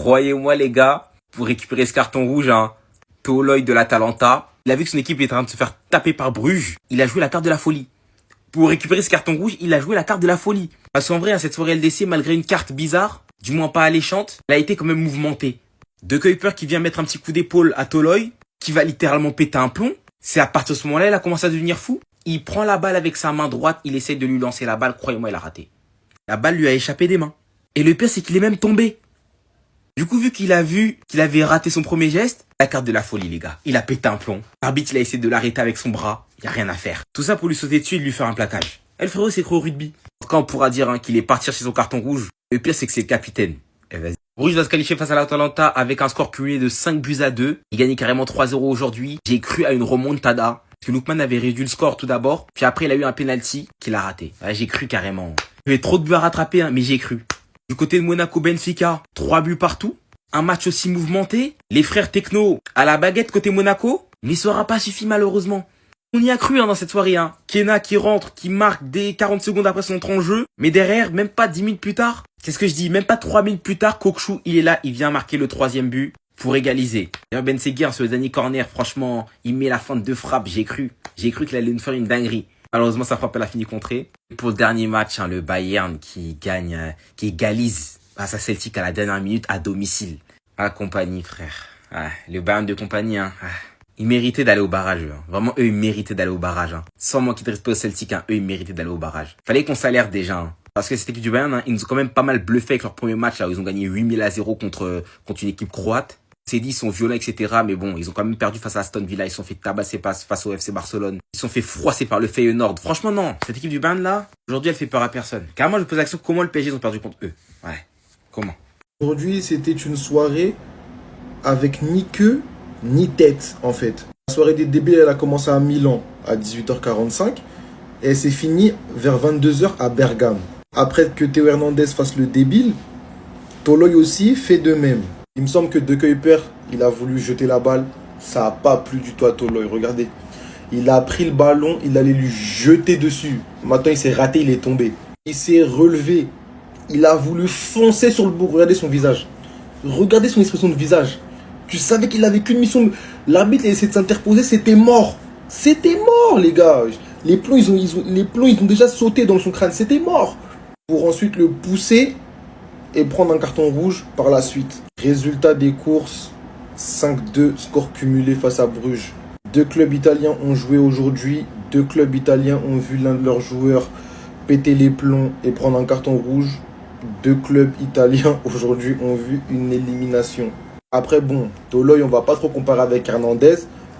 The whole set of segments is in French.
croyez-moi les gars, pour récupérer ce carton rouge, hein, Toloi de l'Atalanta, il a vu que son équipe était en train de se faire taper par Bruges. Il a joué la carte de la folie. Pour récupérer ce carton rouge, il a joué la carte de la folie. Parce qu'en vrai, à cette soirée LDC, malgré une carte bizarre, du moins pas alléchante, elle a été quand même mouvementée. De Kuiper qui vient mettre un petit coup d'épaule à Toloi, qui va littéralement péter un plomb. C'est à partir de ce moment-là, il a commencé à devenir fou. Il prend la balle avec sa main droite, il essaye de lui lancer la balle, croyez-moi, il a raté. La balle lui a échappé des mains. Et le pire, c'est qu'il est même tombé. Du coup, vu qu'il avait raté son premier geste, la carte de la folie, les gars. Il a pété un plomb. L'arbitre, il a essayé de l'arrêter avec son bras. Il n'y a rien à faire. Tout ça pour lui sauter dessus et lui faire un plaquage. Et le frérot, c'est cru au rugby. En tout cas, on pourra dire qu'il est parti chercher son carton rouge. Le pire, c'est que c'est le capitaine. Et vas-y. Bruges va se qualifier face à l'Atalanta avec un score cumulé de 5-2. Il gagnait carrément 3-0 aujourd'hui. J'ai cru à une remontada. Parce que Lookman avait réduit le score tout d'abord. Puis après, il a eu un penalty qu'il a raté. Ouais, j'ai cru carrément. Il y avait trop de buts à rattraper, hein, mais j'ai cru. Du côté de Monaco-Benfica, 3 buts partout. Un match aussi mouvementé. Les frères Techno à la baguette côté Monaco. Mais ça aura pas suffi malheureusement. On y a cru dans cette soirée. Kena qui rentre, qui marque dès 40 secondes après son entrée en jeu. Mais derrière, même pas 10 minutes plus tard. C'est ce que je dis, même pas 3 minutes plus tard, Kokshu, il est là, il vient marquer le 3e but pour égaliser. Ben Seguir sur le dernier corner, franchement, il met la feinte de frappe, j'ai cru qu'il allait nous faire une dinguerie. Malheureusement, sa frappe, elle a fini contrée. Pour le dernier match, le Bayern qui gagne, qui égalise face à Celtic à la dernière minute à domicile. Ah, compagnie, frère. Ah, le Bayern de compagnie, ils méritaient d'aller au barrage, Vraiment, eux, ils méritaient d'aller au barrage, Sans manquer de respect au Celtic, eux, ils méritaient d'aller au barrage. Fallait qu'on s'alerte déjà, Parce que cette équipe du Bayern, ils nous ont quand même pas mal bluffé avec leur premier match, où ils ont gagné 8-0 contre une équipe croate. C'est dit, ils sont violents, etc. Mais bon, ils ont quand même perdu face à Aston Villa. Ils se sont fait tabasser face au FC Barcelone. Ils se sont fait froisser par le Feyenoord. Franchement, non. Cette équipe du Bayern, là, aujourd'hui, elle fait peur à personne. Carrément, je me pose la question, comment le PSG, ils ont perdu contre eux? Ouais. Comment? Aujourd'hui, c'était une soirée avec ni queue, ni tête, en fait. La soirée des débiles, elle a commencé à Milan, à 18h45. Et elle s'est finie vers 22h à Bergame. Après que Théo Hernandez fasse le débile, Toloi aussi fait de même. Il me semble que De Kuiper, il a voulu jeter la balle. Ça n'a pas plu du tout à Toloi. Regardez. Il a pris le ballon, il allait lui jeter dessus. Maintenant, il s'est raté, il est tombé. Il s'est relevé. Il a voulu foncer sur le bout. Regardez son visage. Regardez son expression de visage. Tu savais qu'il avait qu'une mission. L'arbitre a essayé de s'interposer, c'était mort. C'était mort, les gars. Les plombs, ils ont déjà sauté dans son crâne. C'était mort. Pour ensuite le pousser et prendre un carton rouge par la suite. Résultat des courses, 5-2, score cumulé face à Bruges. 2 clubs italiens ont joué aujourd'hui. 2 clubs italiens ont vu l'un de leurs joueurs péter les plombs et prendre un carton rouge. 2 clubs italiens aujourd'hui ont vu une élimination. Après, bon, Toloi, on va pas trop comparer avec Hernandez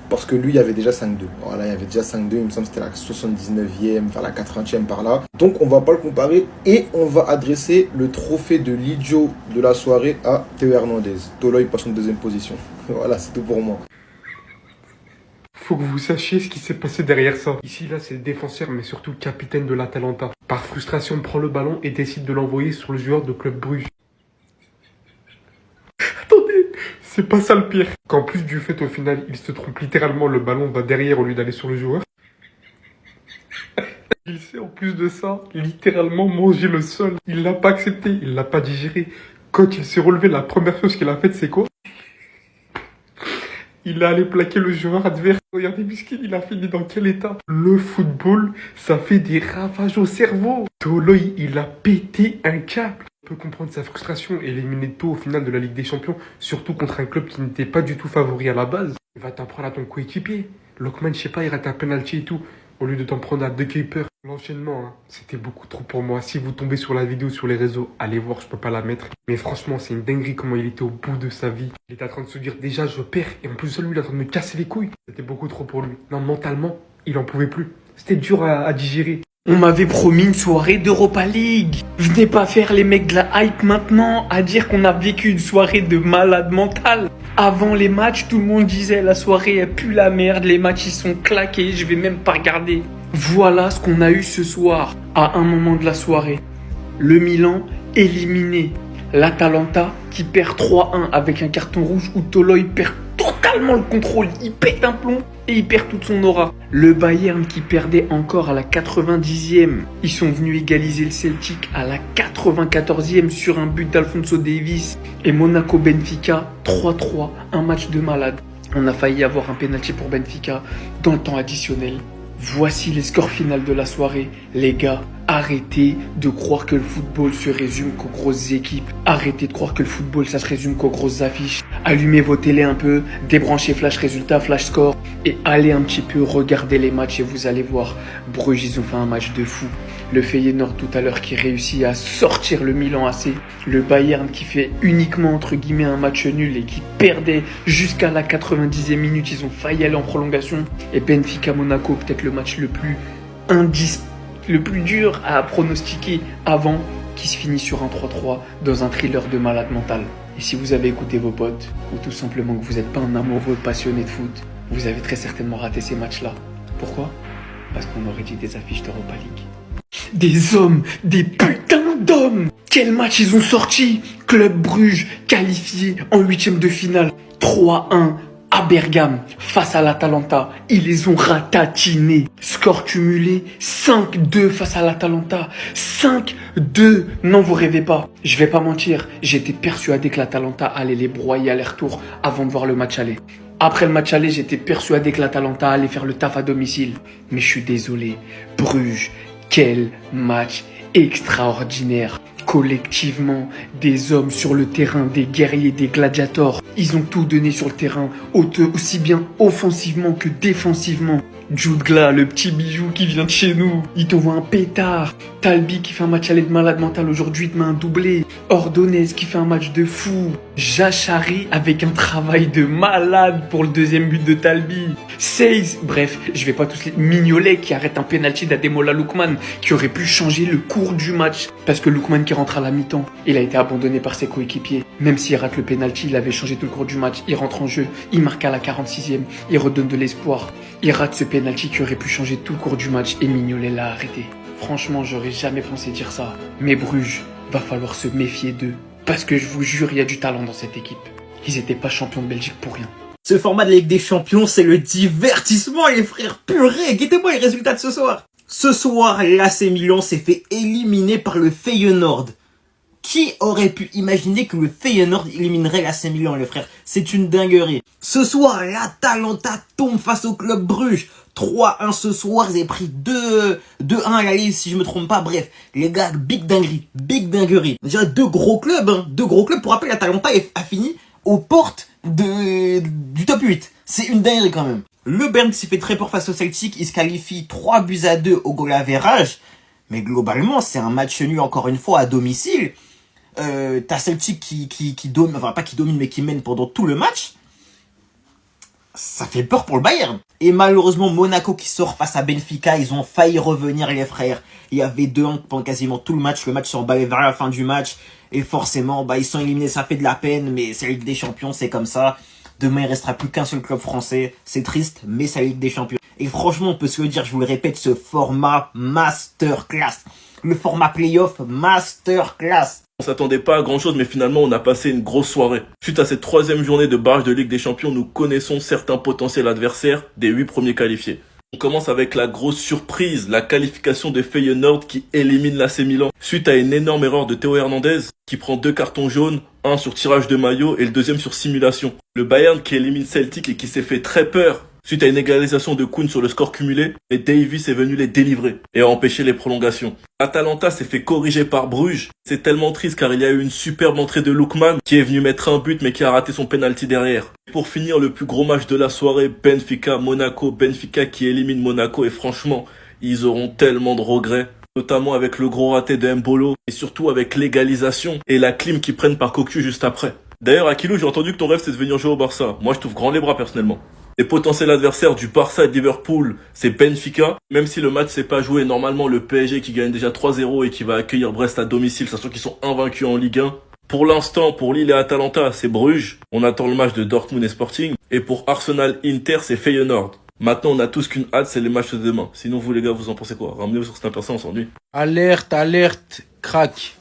parce que lui, il y avait déjà 5-2. Voilà, il y avait déjà 5-2, il me semble que c'était la 79e, vers la 80e par là. Donc, on va pas le comparer et on va adresser le trophée de l'idiot de la soirée à Théo Hernandez. Toloi passe en 2e position. Voilà, c'est tout pour moi. Faut que vous sachiez ce qui s'est passé derrière ça. Ici, là, c'est le défenseur, mais surtout le capitaine de l'Atalanta. Par frustration, prend le ballon et décide de l'envoyer sur le joueur de Club Bruges. Attendez, c'est pas ça le pire. Qu'en plus du fait, au final, il se trompe littéralement, le ballon va derrière au lieu d'aller sur le joueur. Il sait en plus de ça, littéralement manger le sol. Il l'a pas accepté, il l'a pas digéré. Quand il s'est relevé, la première chose qu'il a faite, c'est quoi? Il est allé plaquer le joueur adverse. Regardez Miskin, il a fini dans quel état? Le football, ça fait des ravages au cerveau. Toloi, il a pété un câble. On peut comprendre sa frustration et éliminer tôt au final de la Ligue des Champions, surtout contre un club qui n'était pas du tout favori à la base. Il va t'en prendre à ton coéquipier. Lookman, je sais pas, il rate un penalty et tout, au lieu de t'en prendre à De Kuiper. L'enchaînement, c'était beaucoup trop pour moi. Si vous tombez sur la vidéo sur les réseaux, allez voir, je peux pas la mettre. Mais franchement, c'est une dinguerie comment il était au bout de sa vie. Il était en train de se dire, déjà, je perds. Et en plus de ça, lui, il est en train de me casser les couilles. C'était beaucoup trop pour lui. Non, mentalement, il en pouvait plus. C'était dur à digérer. On m'avait promis une soirée d'Europa League. Venez pas faire les mecs de la hype maintenant à dire qu'on a vécu une soirée de malade mental. Avant les matchs, tout le monde disait la soirée elle pue la merde, les matchs ils sont claqués, je vais même pas regarder. Voilà ce qu'on a eu ce soir, à un moment de la soirée. Le Milan éliminé. L'Atalanta qui perd 3-1 avec un carton rouge où Toloi perd totalement le contrôle. Il pète un plomb et il perd toute son aura. Le Bayern qui perdait encore à la 90e. Ils sont venus égaliser le Celtic à la 94e sur un but d'Alphonso Davies. Et Monaco-Benfica 3-3, un match de malade. On a failli avoir un pénalty pour Benfica dans le temps additionnel. Voici les scores finaux de la soirée. Les gars, arrêtez de croire que le football se résume qu'aux grosses équipes. Arrêtez de croire que le football, ça se résume qu'aux grosses affiches. Allumez vos télés un peu, débranchez flash résultat, flash score et allez un petit peu regarder les matchs et vous allez voir. Bruges, ils ont fait un match de fou. Le Feyenoord tout à l'heure qui réussit à sortir le Milan AC. Le Bayern qui fait uniquement entre guillemets un match nul et qui perdait jusqu'à la 90e minute. Ils ont failli aller en prolongation. Et Benfica Monaco, peut-être le match le plus dur à pronostiquer avant, qui se finit sur un 3-3 dans un thriller de malade mental. Et si vous avez écouté vos potes, ou tout simplement que vous n'êtes pas un amoureux passionné de foot, vous avez très certainement raté ces matchs-là. Pourquoi ? Parce qu'on aurait dit des affiches d'Europa League. Des hommes, des putains d'hommes. Quel match ils ont sorti. Club Bruges qualifié en 8e de finale. 3-1 à Bergame face à l'Atalanta. Ils les ont ratatinés. Score cumulé 5-2 face à l'Atalanta. 5-2. Non, vous rêvez pas. Je vais pas mentir. J'étais persuadé que l'Atalanta allait les broyer aller-retour avant de voir le match aller. Après le match aller, j'étais persuadé que l'Atalanta allait faire le taf à domicile. Mais je suis désolé. Bruges, quel match extraordinaire. Collectivement, des hommes sur le terrain, des guerriers, des gladiators. Ils ont tout donné sur le terrain, aussi bien offensivement que défensivement. Jude Gla, le petit bijou qui vient de chez nous, il t'envoie un pétard. Talbi qui fait un match aller de malade mental aujourd'hui, il te met un doublé. Ordonez qui fait un match de fou. Jachari avec un travail de malade pour le deuxième but de Talbi. Seiz, bref, je vais pas tous les... Mignolet qui arrête un penalty d'Ademola Lookman qui aurait pu changer le cours du match. Parce que Lookman qui rentre à la mi-temps, il a été abandonné par ses coéquipiers. Même s'il rate le penalty, il avait changé tout le cours du match. Il rentre en jeu, il marque à la 46e, il redonne de l'espoir. Il rate ce penalty qui aurait pu changer tout le cours du match et Mignolet l'a arrêté. Franchement, j'aurais jamais pensé dire ça. Mais Bruges, va falloir se méfier d'eux. Parce que je vous jure, il y a du talent dans cette équipe. Ils étaient pas champions de Belgique pour rien. Ce format de la Ligue des Champions, c'est le divertissement, les frères. Purée, guettez-moi les résultats de ce soir. Ce soir, l'AC Milan s'est fait éliminer par le Feyenoord. Qui aurait pu imaginer que le Feyenoord éliminerait l'AC Milan, les frères? C'est une dinguerie. Ce soir, l'Atalanta tombe face au Club Bruges. 3-1 ce soir, ils avaient pris 2-1 à l'aller, si je me trompe pas. Bref, les gars, big dinguerie. Déjà, deux gros clubs. Pour rappel, l'Atalanta a fini aux portes du top 8. C'est une dinguerie quand même. Le Bayern s'est fait très fort face au Celtic. Il se qualifie 3-2 au goal average. Mais globalement, c'est un match nul encore une fois à domicile. T'as Celtic qui domine, enfin pas qui domine, mais qui mène pendant tout le match. Ça fait peur pour le Bayern. Et malheureusement, Monaco qui sort face à Benfica, ils ont failli revenir, les frères. Il y avait 2-1 pendant quasiment tout le match. Le match s'est emballé vers la fin du match. Et forcément, ils sont éliminés, ça fait de la peine. Mais c'est la Ligue des Champions, c'est comme ça. Demain, il restera plus qu'un seul club français. C'est triste, mais c'est la Ligue des Champions. Et franchement, on peut se le dire, je vous le répète, ce format masterclass. Le format playoff masterclass. On s'attendait pas à grand chose, mais finalement on a passé une grosse soirée. Suite à cette 3e journée de barrage de Ligue des Champions, nous connaissons certains potentiels adversaires des 8 premiers qualifiés. On commence avec la grosse surprise, la qualification de Feyenoord qui élimine l'AC Milan. Suite à une énorme erreur de Théo Hernandez, qui prend 2 cartons jaunes, un sur tirage de maillot et le deuxième sur simulation. Le Bayern qui élimine Celtic et qui s'est fait très peur. Suite à une égalisation de Kuhn sur le score cumulé, et Davies est venu les délivrer et a empêché les prolongations. Atalanta s'est fait corriger par Bruges. C'est tellement triste car il y a eu une superbe entrée de Lookman qui est venu mettre un but mais qui a raté son penalty derrière. Pour finir, le plus gros match de la soirée, Benfica-Monaco. Benfica qui élimine Monaco et franchement, ils auront tellement de regrets. Notamment avec le gros raté de Mbolo et surtout avec l'égalisation et la clim qu'ils prennent par Cocu juste après. D'ailleurs, Akilou, j'ai entendu que ton rêve c'est de venir jouer au Barça. Moi, je t'ouvre grand les bras personnellement. Les potentiels adversaires du Barça et de Liverpool, c'est Benfica. Même si le match s'est pas joué, normalement le PSG qui gagne déjà 3-0 et qui va accueillir Brest à domicile, sachant qu'ils sont invaincus en Ligue 1. Pour l'instant, pour Lille et Atalanta, c'est Bruges. On attend le match de Dortmund et Sporting. Et pour Arsenal-Inter, c'est Feyenoord. Maintenant, on a tous qu'une hâte, c'est les matchs de demain. Sinon, vous les gars, vous en pensez quoi? Ramenez-vous sur cette personne, on s'ennuie. Alerte, crack.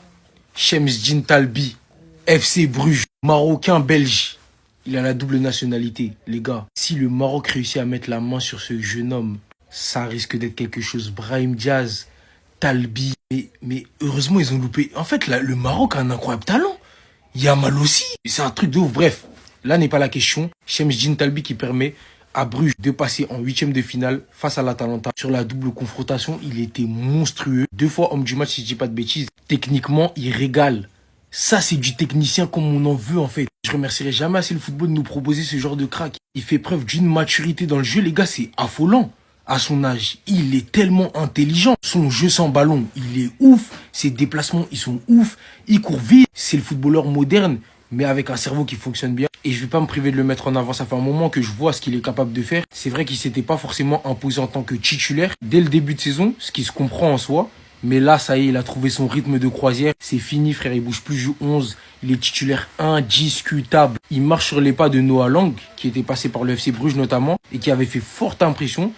Shemsdine Talbi, FC Bruges, Marocain belge. Il a la double nationalité, les gars. Si le Maroc réussit à mettre la main sur ce jeune homme, ça risque d'être quelque chose. Brahim Diaz, Talbi. Mais heureusement, ils ont loupé. En fait, là, le Maroc a un incroyable talent. Yamal aussi. C'est un truc de ouf. Bref, là n'est pas la question. Shemsdine Talbi qui permet à Bruges de passer en 8e de finale face à l'Atalanta. Sur la double confrontation, il était monstrueux. 2 fois homme du match, si je dis pas de bêtises. Techniquement, il régale. Ça, c'est du technicien comme on en veut, en fait. Je remercierai jamais assez le football de nous proposer ce genre de crack. Il fait preuve d'une maturité dans le jeu, les gars, c'est affolant. À son âge, il est tellement intelligent. Son jeu sans ballon, il est ouf. Ses déplacements, ils sont ouf. Il court vite. C'est le footballeur moderne, mais avec un cerveau qui fonctionne bien. Et je vais pas me priver de le mettre en avant. Ça fait un moment que je vois ce qu'il est capable de faire. C'est vrai qu'il s'était pas forcément imposé en tant que titulaire dès le début de saison, ce qui se comprend en soi. Mais là, ça y est, il a trouvé son rythme de croisière. C'est fini, frère. Il bouge plus du 11. Il est titulaire indiscutable. Il marche sur les pas de Noah Lang, qui était passé par le FC Bruges notamment, et qui avait fait forte impression.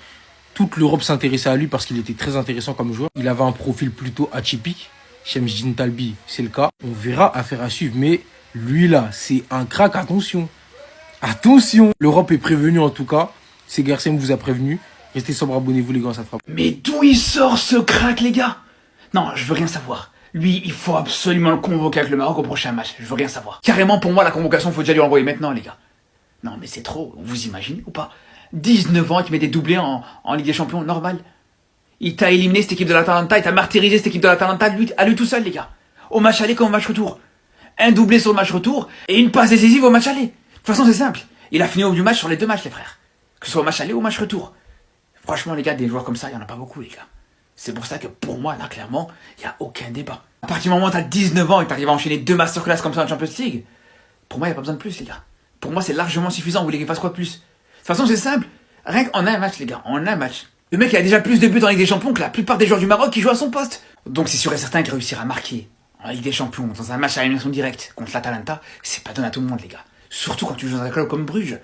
Toute l'Europe s'intéressait à lui parce qu'il était très intéressant comme joueur. Il avait un profil plutôt atypique. Shemsdine Talbi, c'est le cas. On verra, affaire à suivre. Mais lui là, c'est un crack. Attention. Attention. L'Europe est prévenue en tout cas. C'est Gersem vous a prévenu. Restez sobre, abonnez-vous les gars, ça frappe. Mais d'où il sort ce crack, les gars? Non, je veux rien savoir. Lui, il faut absolument le convoquer avec le Maroc au prochain match. Je veux rien savoir. Carrément, pour moi, la convocation, faut déjà lui envoyer maintenant, les gars. Non, mais c'est trop. Vous imaginez ou pas? 19 ans, qui met des doublés en Ligue des Champions, normal. Il t'a éliminé cette équipe de l'Atalanta, il t'a martyrisé cette équipe de l'Atalanta à lui tout seul, les gars. Au match aller comme au match retour. Un doublé sur le match retour et une passe décisive au match aller. De toute façon, c'est simple. Il a fini au bout du match sur les 2 matchs, les frères. Que ce soit au match aller ou au match retour. Franchement, les gars, des joueurs comme ça, il n'y en a pas beaucoup, les gars. C'est pour ça que pour moi, là, clairement, il n'y a aucun débat. À partir du moment où tu as 19 ans et que tu arrives à enchaîner 2 masterclass comme ça en Champions League, pour moi, il n'y a pas besoin de plus, les gars. Pour moi, c'est largement suffisant. Vous voulez qu'il fasse quoi de plus? De toute façon, c'est simple. Rien qu'en un match, les gars, en un match. Le mec, il a déjà plus de buts en Ligue des Champions que la plupart des joueurs du Maroc qui jouent à son poste. Donc, c'est sûr et certain qu'il réussira à marquer en Ligue des Champions, dans un match à élimination directe contre l'Atalanta, c'est pas donné à tout le monde, les gars. Surtout quand tu joues dans un club comme Bruges.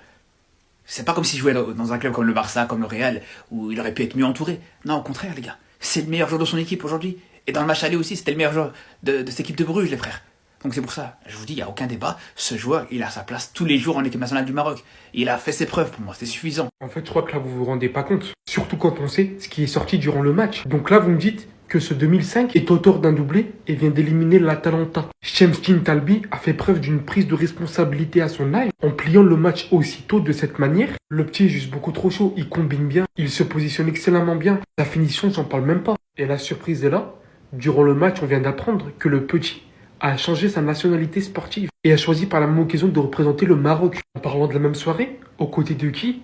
C'est pas comme s'il jouait dans un club comme le Barça, comme le Real, où il aurait pu être mieux entouré. Non, au contraire, les gars. C'est le meilleur joueur de son équipe aujourd'hui. Et dans le match aller aussi, c'était le meilleur joueur de cette équipe de Bruges, les frères. Donc c'est pour ça, je vous dis, il n'y a aucun débat. Ce joueur, il a sa place tous les jours en équipe nationale du Maroc. Il a fait ses preuves pour moi, c'est suffisant. En fait, je crois que là, vous vous rendez pas compte. Surtout quand on sait ce qui est sorti durant le match. Donc là, vous me dites que ce 2005 est auteur d'un doublé et vient d'éliminer l'Atalanta. Shemsdine Talbi a fait preuve d'une prise de responsabilité à son âge en pliant le match aussitôt de cette manière. Le petit est juste beaucoup trop chaud, il combine bien, il se positionne excellemment bien. La finition, j'en parle même pas. Et la surprise est là. Durant le match, on vient d'apprendre que le petit a changé sa nationalité sportive et a choisi par la même occasion de représenter le Maroc. En parlant de la même soirée, aux côtés de qui?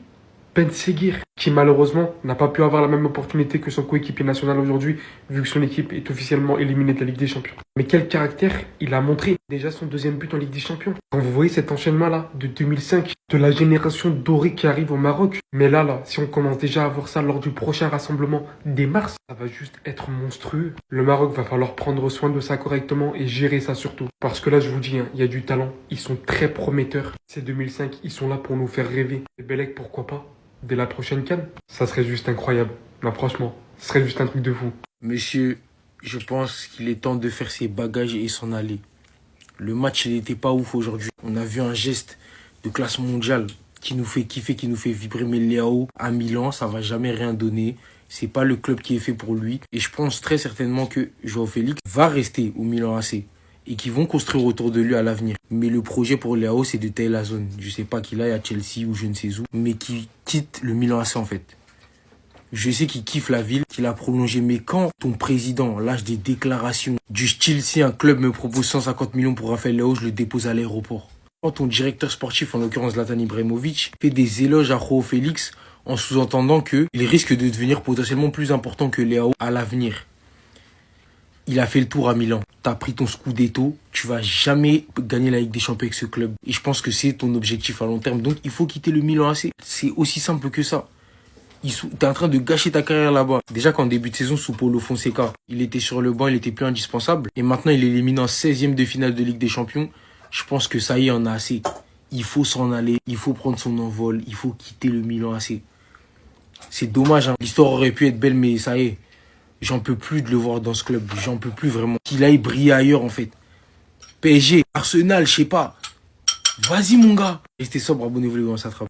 Ben Seguir, qui malheureusement n'a pas pu avoir la même opportunité que son coéquipier national aujourd'hui, vu que son équipe est officiellement éliminée de la Ligue des Champions. Mais quel caractère il a montré. Déjà son 2e but en Ligue des Champions. Quand vous voyez cet enchaînement-là de 2005, de la génération dorée qui arrive au Maroc, mais là, si on commence déjà à voir ça lors du prochain rassemblement dès mars, ça va juste être monstrueux. Le Maroc va falloir prendre soin de ça correctement et gérer ça surtout. Parce que là, je vous dis, il y a du talent. Ils sont très prometteurs. Ces 2005, ils sont là pour nous faire rêver. Et Belek, pourquoi pas? Dès la prochaine CAN, ça serait juste incroyable. Non, franchement, ce serait juste un truc de fou. Monsieur, je pense qu'il est temps de faire ses bagages et s'en aller. Le match, il n'était pas ouf aujourd'hui. On a vu un geste de classe mondiale qui nous fait kiffer, qui nous fait vibrer. Mais Leao, à Milan, ça va jamais rien donner. C'est pas le club qui est fait pour lui. Et je pense très certainement que Joao Félix va rester au Milan AC. Et qui vont construire autour de lui à l'avenir. Mais le projet pour Leao, c'est de tailler la zone. Je sais pas qu'il aille à Chelsea ou je ne sais où, mais qu'il quitte le Milan AC en fait. Je sais qu'il kiffe la ville, qu'il a prolongé, mais quand ton président lâche des déclarations du style si un club me propose 150 millions pour Raphaël Leao, je le dépose à l'aéroport. Quand ton directeur sportif, en l'occurrence Zlatan Ibrahimovic, fait des éloges à Joao Félix en sous-entendant qu'il risque de devenir potentiellement plus important que Leao à l'avenir. Il a fait le tour à Milan. T'as pris ton Scudetto. Tu vas jamais gagner la Ligue des Champions avec ce club. Et je pense que c'est ton objectif à long terme. Donc, il faut quitter le Milan AC. C'est aussi simple que ça. T'es en train de gâcher ta carrière là-bas. Déjà qu'en début de saison, sous Paulo Fonseca, il était sur le banc, il était plus indispensable. Et maintenant, il est éliminé en 16e de finale de Ligue des Champions. Je pense que ça y est, on a assez. Il faut s'en aller. Il faut prendre son envol. Il faut quitter le Milan AC. C'est dommage, hein. L'histoire aurait pu être belle, mais ça y est. J'en peux plus de le voir dans ce club. J'en peux plus vraiment. Qu'il aille briller ailleurs, en fait. PSG, Arsenal, je sais pas. Vas-y, mon gars. Restez sobre, abonnez-vous les gars, on s'attrape.